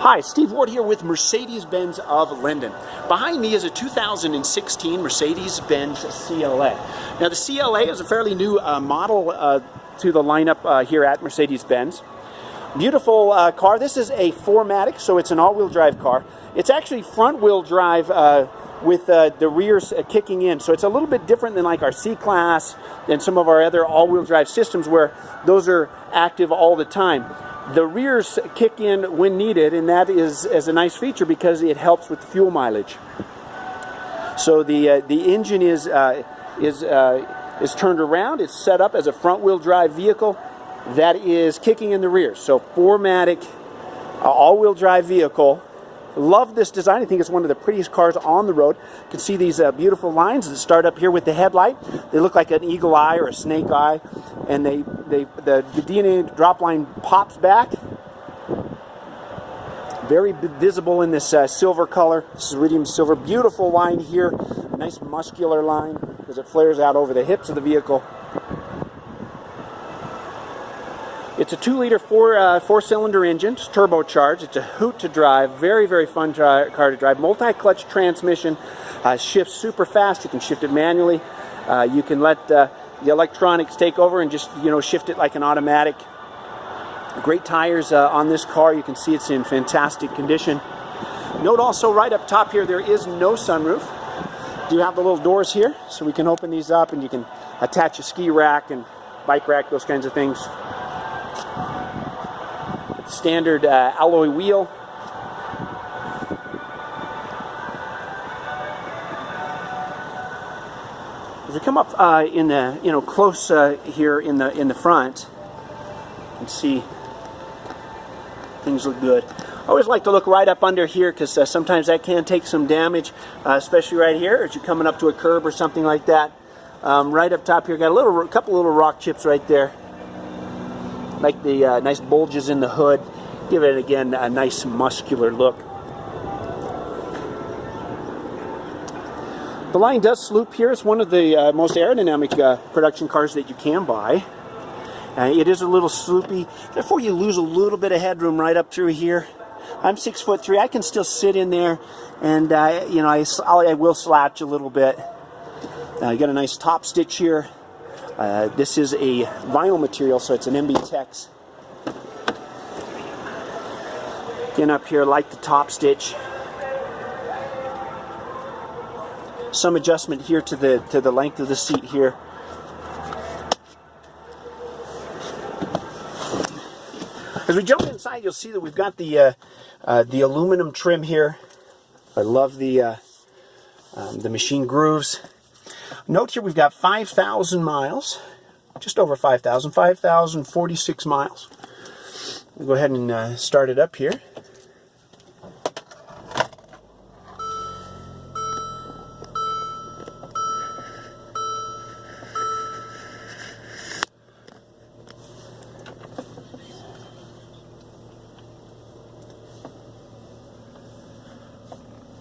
Hi, Steve Ward here with Mercedes-Benz of Linden. Behind me is a 2016 Mercedes-Benz CLA. Now the CLA is a fairly new model to the lineup here at Mercedes-Benz. Beautiful car. This is a 4MATIC, so it's an all-wheel drive car. It's actually front-wheel drive with the rears kicking in, so it's a little bit different than like our C-Class and some of our other all-wheel drive systems where those are active all the time. The rears kick in when needed, and that is a nice feature because it helps with fuel mileage. So the engine is turned around. It's set up as a front-wheel drive vehicle that is kicking in the rear. So 4MATIC, all-wheel drive vehicle. Love this design. I think it's one of the prettiest cars on the road. You can see these beautiful lines that start up here with the headlight. They look like an eagle eye or a snake eye, and the DNA drop line pops back. Very visible in this silver color. This is iridium silver. Beautiful line here. A nice muscular line because it flares out over the hips of the vehicle. It's a 2-liter four-cylinder engine. It's turbocharged. It's a hoot to drive. Very, very fun car to drive. Multi-clutch transmission. Shifts super fast. You can shift it manually. You can let the electronics take over and just shift it like an automatic. Great tires on this car. You can see it's in fantastic condition. Note also right up top here there is no sunroof. You have the little doors here, so we can open these up and you can attach a ski rack and bike rack, those kinds of things. Standard alloy wheel. As we come up in the close here in the front, you can see things look good. I always like to look right up under here because sometimes that can take some damage, especially right here as you're coming up to a curb or something like that. Right up top here, got a couple little rock chips right there. Like the nice bulges in the hood. Give it again a nice muscular look. The line does sloop here. It's one of the most aerodynamic production cars that you can buy. It is a little sloopy, therefore you lose a little bit of headroom right up through here. I'm 6'3". I can still sit in there, and I will slouch a little bit. You got a nice top stitch here. This is a vinyl material, so it's an MB-Tex. Again up here, like the top stitch. Some adjustment here to the length of the seat here. As we jump inside, you'll see that we've got the aluminum trim here. I love the machine grooves. Note here we've got 5,000 miles, just over 5,000, 5,046 miles. We'll go ahead and start it up here.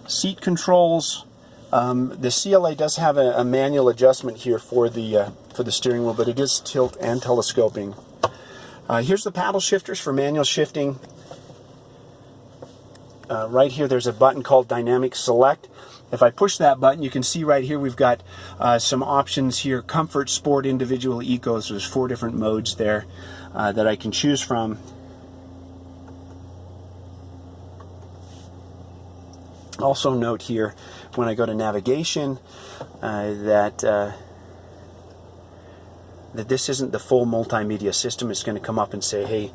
Seat controls. The CLA does have a manual adjustment here for the steering wheel, but it is tilt and telescoping. Here's the paddle shifters for manual shifting. Right here there's a button called Dynamic Select. If I push that button, you can see right here we've got some options here: Comfort, Sport, Individual, Eco. So there's 4 different modes there that I can choose from. Also note here, when I go to navigation, that this isn't the full multimedia system. It's going to come up and say, hey,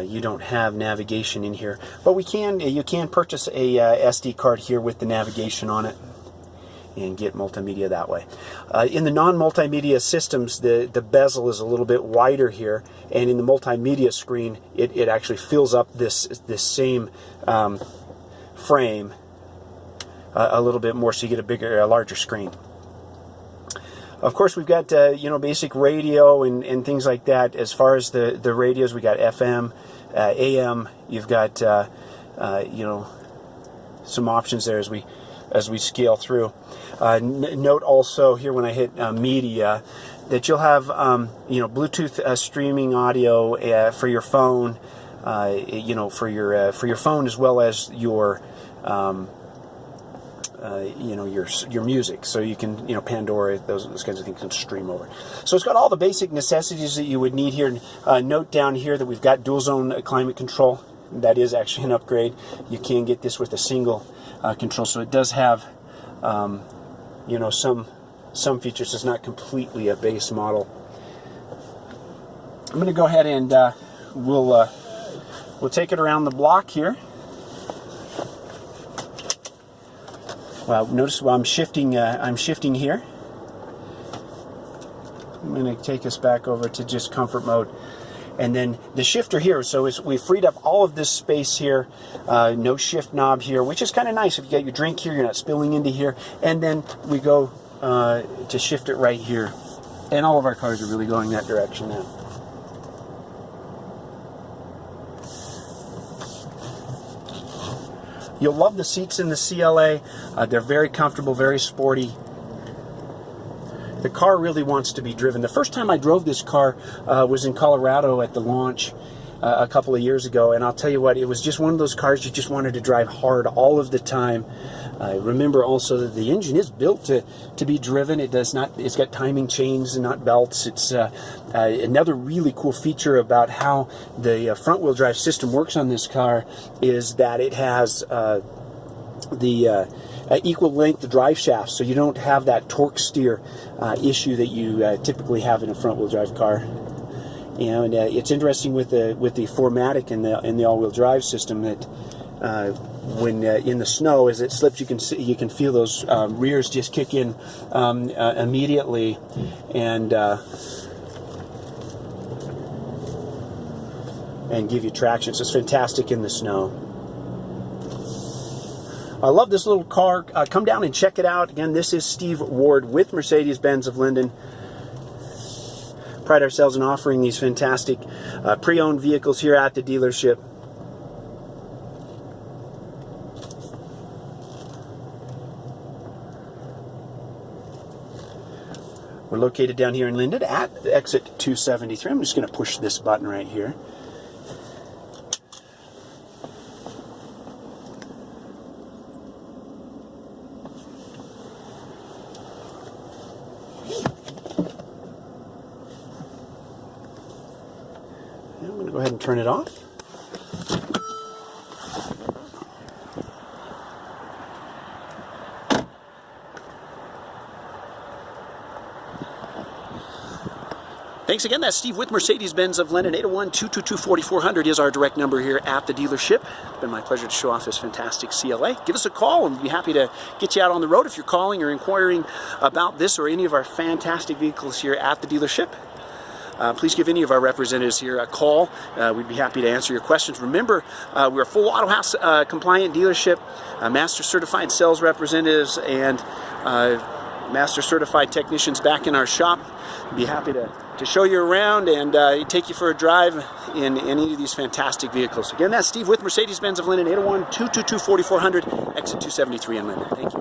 you don't have navigation in here. But you can purchase a SD card here with the navigation on it and get multimedia that way. In the non-multimedia systems, the bezel is a little bit wider here, and in the multimedia screen, it actually fills up this same frame a little bit more, so you get a larger screen. Of course, we've got basic radio and things like that. As far as the radios, we got FM, AM. You've got some options there as we scale through. Note also here when I hit media that you'll have Bluetooth streaming audio for your phone. you know, for your phone as well as your you know, your music, so you can, you know, Pandora, those kinds of things can stream over. So it's got all the basic necessities that you would need here. Note down here that we've got dual zone climate control. That is actually an upgrade. You can get this with a single control, so it does have you know, some features. It's not completely a base model. I'm going to go ahead and we'll take it around the block here. Well, notice while I'm shifting here. I'm going to take us back over to just comfort mode. And then the shifter here, so we freed up all of this space here, no shift knob here, which is kind of nice. If you got your drink here, you're not spilling into here. And then we go to shift it right here. And all of our cars are really going that direction now. You'll love the seats in the CLA. They're very comfortable, very sporty. The car really wants to be driven. The first time I drove this car was in Colorado at the launch a couple of years ago, and I'll tell you what, it was just one of those cars you just wanted to drive hard all of the time. Remember also that the engine is built to be driven. It's got timing chains and not belts. It's another really cool feature about how the front-wheel drive system works on this car is that it has the equal length drive shaft, so you don't have that torque steer issue that you typically have in a front-wheel drive car. You know, and it's interesting with the 4MATIC and the all-wheel drive system that when in the snow, as it slips, you can feel those rears just kick in immediately, and give you traction. So it's fantastic in the snow. I love this little car. Come down and check it out. Again, this is Steve Ward with Mercedes-Benz of Linden. Pride ourselves in offering these fantastic pre-owned vehicles here at the dealership. We're located down here in Linden at exit 273. I'm just going to push this button right here. I'm going to go ahead and turn it off. Thanks again. That's Steve with Mercedes-Benz of Linden. 801-222-4400 is our direct number here at the dealership. It's been my pleasure to show off this fantastic CLA. Give us a call and we'll be happy to get you out on the road if you're calling or inquiring about this or any of our fantastic vehicles here at the dealership. Please give any of our representatives here a call. We'd be happy to answer your questions. Remember, we're a full Auto House compliant dealership, master certified sales representatives, and master certified technicians back in our shop. We'd be happy to show you around and take you for a drive in any of these fantastic vehicles. Again, that's Steve with Mercedes-Benz of Linden, 801-222-4400, exit 273 in Linden. Thank you.